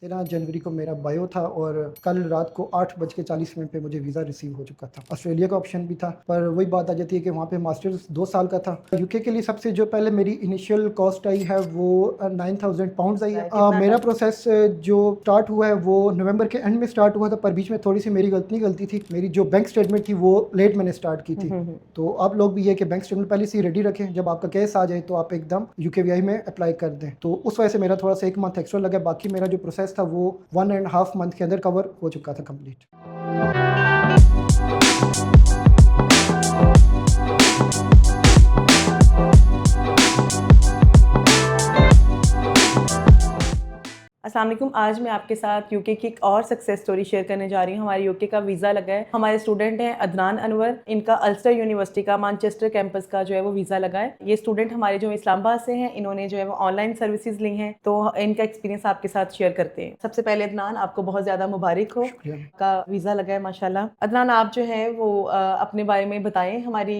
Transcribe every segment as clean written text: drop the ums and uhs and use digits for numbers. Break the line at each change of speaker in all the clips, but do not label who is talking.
13 जनवरी को मेरा बायो था और कल रात को 8:40 पे मुझे वीज़ा रिसीव हो चुका था। ऑस्ट्रेलिया का ऑप्शन भी था, पर वही बात आ जाती है कि वहाँ पे मास्टर्स 2 साल का था। यूके के लिए सबसे जो पहले मेरी इनिशियल कॉस्ट आई है वो 9,000 पाउंड्स आई है। मेरा प्रोसेस जो स्टार्ट हुआ है वो नवंबर के एंड में स्टार्ट हुआ था, पर बीच में थोड़ी सी मेरी गलती थी। मेरी जो बैंक स्टेटमेंट थी वो लेट मैंने स्टार्ट की थी। तो आप लोग भी ये कि बैंक स्टेटमेंट पहले से रेडी रखें, जब आपका केस आ जाए तो आप एकदम यूकेवीआई में अप्लाई कर दें। तो उस वजह से मेरा थोड़ा सा 1 मंथ एक्स्ट्रा लगा, बाकी मेरा जो प्रोसेस था वो 1.5 मंथ के अंदर कवर हो चुका था कंप्लीट।
अस्सलाम वालेकुम। आज मैं आपके साथ यूके की एक और सक्सेस स्टोरी शेयर करने जा रही हूँ। हमारे यूके का वीज़ा लगा है। हमारे स्टूडेंट हैं अदनान अनवर, इनका अल्स्टर यूनिवर्सिटी का मैनचेस्टर कैंपस का जो है वो वीज़ा लगा है। ये स्टूडेंट हमारे जो इस्लामाबाद से हैं, इन्होंने जो है वो ऑनलाइन सर्विसेज ली हैं, तो इनका एक्सपीरियंस आपके साथ शेयर करते हैं। सबसे पहले अदनान, आपको बहुत ज़्यादा मुबारक हो, का वीज़ा लगा है माशाल्लाह। अदनान, आप जो है वो अपने बारे में बताएं हमारी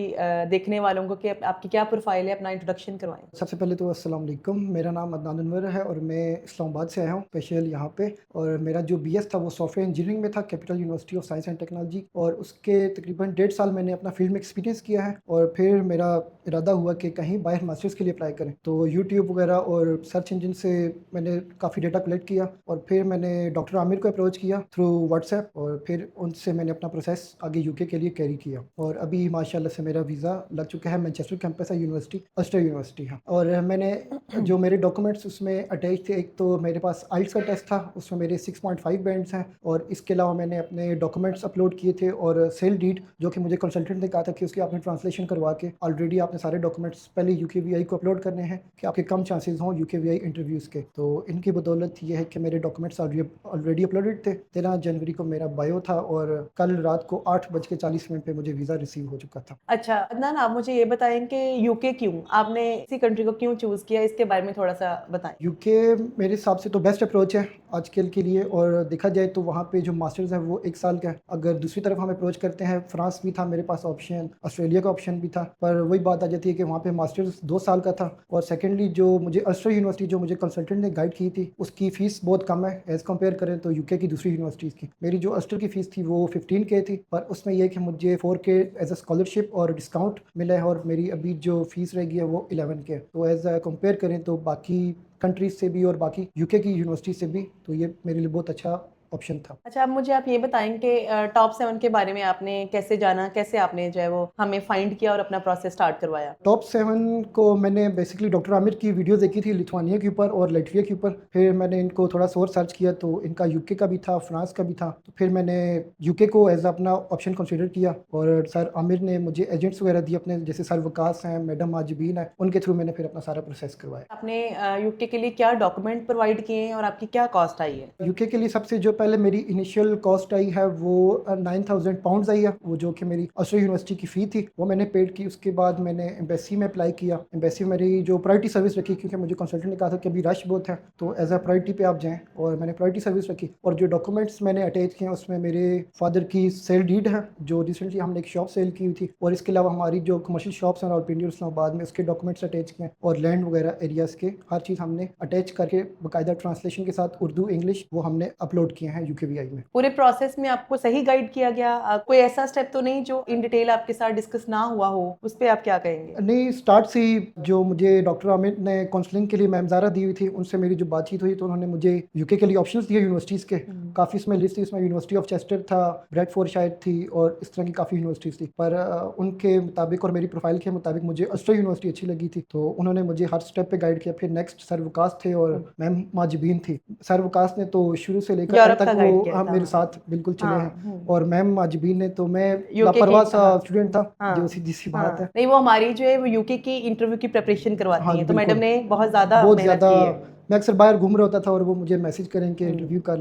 देखने वालों को कि आपकी क्या प्रोफाइल है, अपना इंट्रोडक्शन करवाएं।
सबसे पहले तो अस्सलाम वालेकुम, मेरा नाम अदनान अनवर है और मैं इस्लामाबाद से आया हूँ स्पेशल यहाँ पे। और मेरा जो बीएस था वो सॉफ्टवेयर इंजीनियरिंग में था, capital university of science and technology. और उसके तकरीबन 1.5 साल मैंने अपना फील्ड में एक्सपीरियंस किया है। और फिर मेरा इरादा हुआ कि कहीं बाहर मास्टर्स के लिए अप्लाई करें, तो यूट्यूब वगैरह और सर्च इंजन से मैंने काफ़ी डेटा कलेक्ट किया और फिर मैंने डॉक्टर आमिर को अप्रोच किया थ्रू व्हाट्सएप और फिर उनसे मैंने अपना प्रोसेस आगे यूके के लिए कैरी किया। और अभी माशाल्लाह से मेरा वीज़ा लग चुका है। मैनचेस्टर कैंपस है, यूनिवर्सिटी अल्स्टर यूनिवर्सिटी है। और मैंने जो मेरे डॉक्यूमेंट्स उसमें अटैच थे, एक तो मेरे पास आइल्स का टेस्ट था, उसमें मेरे 6.5 बैंड्स हैं। और इसके अलावा मैंने अपने डॉक्यूमेंट्स अपलोड किए थे और सेल डीड, जो कि मुझे कंसल्टेंट ने कहा था कि उसकी आपने ट्रांसलेशन करवा के ऑलरेडी आपने सारे डॉक्यूमेंट्स पहले यूकेवीआई को अपलोड करने हैं कि आपके कम चांसेस हों यूकेवीआई इंटरव्यूज़ के। तो इनकी बदौलत ये है कि मेरे डॉक्यूमेंट्स ऑलरेडी अपलोडेड थे। 13 जनवरी को मेरा बायो था और कल रात को 8:40 पे मुझे वीज़ा रिसीव हो चुका था।
अच्छा अदनान, आप मुझे ये बताएं कि यूके क्यों, आपने इसी कंट्री को क्यों चूज़ किया, इसके बारे में थोड़ा सा बताएं।
यूके मेरे हिसाब से तो बेस्ट अप्रोच है आजकल के लिए। और देखा जाए तो वहाँ पे जो मास्टर्स है वो 1 साल का है। अगर दूसरी तरफ हम अप्रोच करते हैं, फ्रांस भी था मेरे पास ऑप्शन, ऑस्ट्रेलिया का ऑप्शन भी था, पर वही बात आ जाती है कि वहाँ पे मास्टर्स 2 साल का था। और सेकेंडली जो मुझे अल्स्टर यूनिवर्सिटी जो मुझे कंसल्टेंट ने गाइड की थी, उसकी फ़ीस बहुत कम है एज़ कम्पेयर करें तो यूके की दूसरी यूनिवर्सिटीज़ की। मेरी जो अल्स्टर की फ़ीस थी वो 15K थी, पर उसमें यह कि मुझे 4K एज अ स्कॉलरशिप और डिस्काउंट मिला है और मेरी अभी जो फ़ीस रहेगी है वो 11K। तो एज़ कम्पेयर करें तो बाकी कंट्रीज से भी और बाकी यूके की यूनिवर्सिटी से भी, तो ये मेरे लिए बहुत अच्छा ऑप्शन था।
अच्छा, अब मुझे आप ये बताएं कि टॉप 7 के बारे में आपने कैसे जाना, कैसे आपने जो है वो हमें फाइंड किया और अपना प्रोसेस स्टार्ट करवाया।
टॉप 7 को मैंने बेसिकली डॉक्टर आमिर की वीडियो देखी थी लिथुआनिया के ऊपर और लैटविया के ऊपर। फिर मैंने इनको थोड़ा सा और सर्च किया तो इनका यूके का भी था, फ्रांस का भी था। तो फिर मैंने यूके को एज अपना ऑप्शन कंसिडर किया और सर आमिर ने मुझे एजेंट्स वगैरह दिए अपने, जैसे सर वकास हैं, मैडम माजिबीन है, उनके थ्रू मैंने फिर अपना सारा प्रोसेस करवाया।
आपने यूके के लिए क्या डॉक्यूमेंट प्रोवाइड किए हैं और आपकी क्या कॉस्ट आई है।
यूके के लिए सबसे जो पहले मेरी इनिशियल कॉस्ट आई है वो 9,000 पाउंड्स आई है, वो जो कि मेरी ऑस्ट्रेलिया यूनिवर्सिटी की फ़ी थी वो मैंने पेड की। उसके बाद मैंने एम्बेसी में अप्लाई किया। एम्बेसी में मेरी जो प्रायोरिटी सर्विस रखी, क्योंकि मुझे कंसल्टेंट ने कहा था कि अभी रश बहुत है तो एज अ प्रायोरिटी पे आप जाएँ, और मैंने प्रायोरिटी सर्विस रखी। और जो डॉक्यूमेंट्स मैंने अटैच किए उसमें मेरे फादर की सेल डीड है, जो रिसेंटली हमने एक शॉप सेल की हुई थी, और इसके अलावा हमारी जो कमर्शियल शॉप्स हैं रावलपिंडी और इस्लामाबाद में, उसके डॉक्यूमेंट्स अटैच किए, और लैंड वगैरह एरियाज़ के हर चीज़ हमने अटैच करके बाकायदा ट्रांसलेशन के साथ उर्दू इंग्लिश वो हमने अपलोड किए हैं यूकेवीआई में।
पूरे प्रोसेस में आपको सही गाइड किया गया, कोई ऐसा स्टेप तो नहीं जो इन डिटेल आपके साथ डिस्कस ना हुआ हो, उस पर आप क्या कहेंगे।
नहीं, स्टार्ट से ही जो मुझे डॉक्टर आमिर ने काउंसलिंग के लिए मैमजारा दी हुई थी, उनसे मेरी जो बातचीत हुई तो उन्होंने मुझे यूके के लिए ऑप्शंस दिए यूनिवर्सिटीज़ के। काफ़ी इसमें लिस्ट थी, इसमें यूनिवर्सिटी ऑफ चेस्टर था, ब्रेडफोर्डशायर थी और इस तरह की काफ़ी यूनिवर्सिटीज़ थी। पर उनके मुताबिक और मेरी प्रोफाइल के मुताबिक मुझे अल्स्टर यूनिवर्सिटी अच्छी लगी थी, तो उन्होंने मुझे हर स्टेप पे गाइड किया। फिर नेक्स्ट सर वकास थे और मैम माजिबीन थी। सर वकास ने तो शुरू से लेकर
यूरोप
अंत
का
तक
गाइड
वो
किया था।
मेरे साथ बिल्कुल चले हैं।
हाँ।
और मैम माजिबीन ने तो मैं
यूके की,
लापरवाह सा
हाँ।
स्टूडेंट था,
हाँ।
जो सीधी सी बात है।
नहीं, वो हमारी जो है वो यूके की इंटरव्यू की प्रिपरेशन करवाती
हाँ
हैं, तो
बिल्कुल,
मैडम ने बहुत ज़्यादा
बहुत
मेहनत
ज़्यादा।
की है।
मैं अक्सर बाहर घूम रहा होता था और वो मुझे मैसेज करें कि इंटरव्यू कर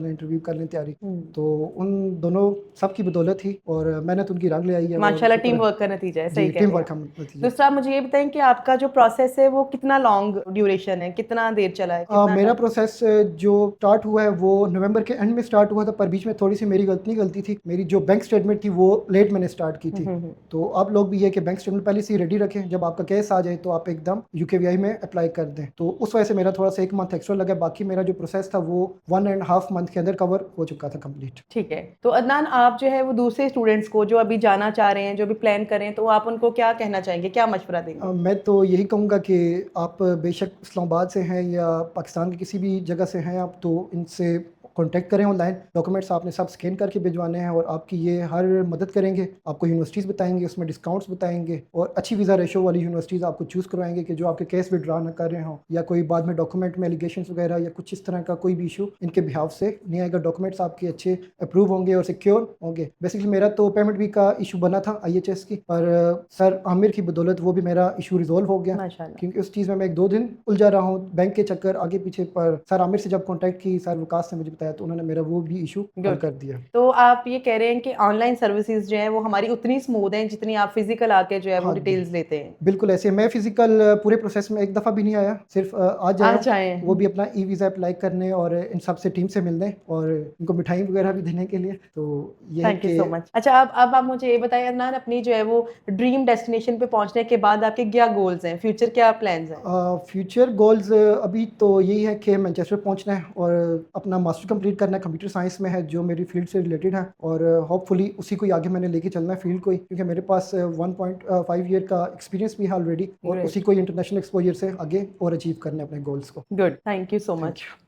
लें तैयारी। तो उन दोनों सब की बदौलत थी और मेहनत उनकी रंग ले आई है। और
माशाल्लाह,
शुक्र
टीम
है
वर्क का नतीजा है, सही
जी,
कह
टीम
रहे
वर्क
हैं।
हम नतीजा।
दूसरा मुझे ये बताएं कि आपका जो प्रोसेस है वो कितना लॉन्ग ड्यूरेशन है, कितना देर चला है, कितना
मेरा
टाइम।
प्रोसेस जो स्टार्ट हुआ है वो नवंबर के एंड में स्टार्ट हुआ था, पर बीच में थोड़ी सी मेरी गलती थी। मेरी जो बैंक स्टेटमेंट थी वो लेट मैंने स्टार्ट की थी। तो आप लोग भी ये कि बैंक स्टेटमेंट पहले से ही रेडी रखें, जब आपका केस आ जाए तो आप एकदम यूकेवीआई में अप्लाई कर दें। तो उस वजह से मेरा थोड़ा सा 1 मंथ एक्स्ट्रा लगा, बाकी मेरा जो प्रोसेस था वो 1.5 मंथ के अंदर कवर हो चुका था कंप्लीट।
ठीक है। तो अदनान, आप जो है वो दूसरे स्टूडेंट्स को जो अभी जाना चाह रहे हैं, जो भी प्लान कर रहे हैं, तो आप उनको क्या कहना चाहेंगे, क्या मशवरा देंगे?
मैं तो यही कहूँगा कि आप बेशक इस्लामाबाद से हैं या पाकिस्तान की किसी भी जगह से हैं आप, तो इनसे कांटेक्ट करें ऑनलाइन। डॉक्यूमेंट्स आपने सब स्कैन करके भिजवाने हैं और आपकी ये हर मदद करेंगे, आपको यूनिवर्सिटीज़ बताएंगे, उसमें डिस्काउंट्स बताएंगे और अच्छी वीज़ा रेशो वाली यूनिवर्सिटीज़ आपको चूज़ करवाएंगे कि जो आपके केस विड्रा ना कर रहे हों या कोई बाद में डॉक्यूमेंट में एलिगेशंस वगैरह या कुछ इस तरह का कोई भी इशू इनके बिहाफ से नहीं आएगा। डॉक्यूमेंट्स आपके अच्छे अप्रूव होंगे और सिक्योर होंगे। बेसिकली मेरा तो पेमेंट भी का इशू बना था IHS की, पर सर आमिर की बदौलत वो भी मेरा इशू रिजॉल्व हो गया,
माशाल्लाह।
क्योंकि उस चीज़ में मैं 1-2 दिन उलझा रहा हूँ बैंक के चक्कर आगे पीछे। पर सर आमिर से जब कॉन्टैक्ट की, सर वकास ने मुझे बताया, तो उन्होंने मेरा वो भी इशू हल
गुड।
कर दिया।
तो आप ये कह रहे हैं कि ऑनलाइन सर्विसेज जो है वो हमारी उतनी स्मूथ हैं जितनी आप फिजिकल आके जो है वो
हाँ जी,
डिटेल्स लेते हैं।
बिल्कुल ऐसे। मैं फिजिकल पूरे प्रोसेस में एक दफ़ा भी नहीं आया, सिर्फ आज आया
आज
हूँ,
आए
वो
हैं।
भी अपना वीज़ा अप्लाई करने और इन सब से टीम से मिलने और इनको मिठाई वगैरह भी देने के लिए। तो ये है
थैंक यू
कि
सो मच। अच्छा, अब आप मुझे ये बताइए अदनान, अपनी जो है वो ड्रीम डेस्टिनेशन पे पहुंचने के बाद आपके क्या गोल्स हैं, फ्यूचर क्या प्लान्स हैं?
फ्यूचर गोल्स अभी तो यही है कि मैनचेस्टर पहुंचना है और अपना मास्टर कंप्लीट करना है, कंप्यूटर साइंस में है जो मेरी फील्ड से रिलेटेड है, और होपफुली उसी को ही आगे मैंने लेके चलना है फील्ड को ही, क्योंकि मेरे पास 1.5 ईयर का एक्सपीरियंस भी है ऑलरेडी, और
ग्रेट।
उसी को ही इंटरनेशनल एक्सपोजर से आगे और अचीव करना है अपने गोल्स को।
Good, thank you so
thank
much.
You.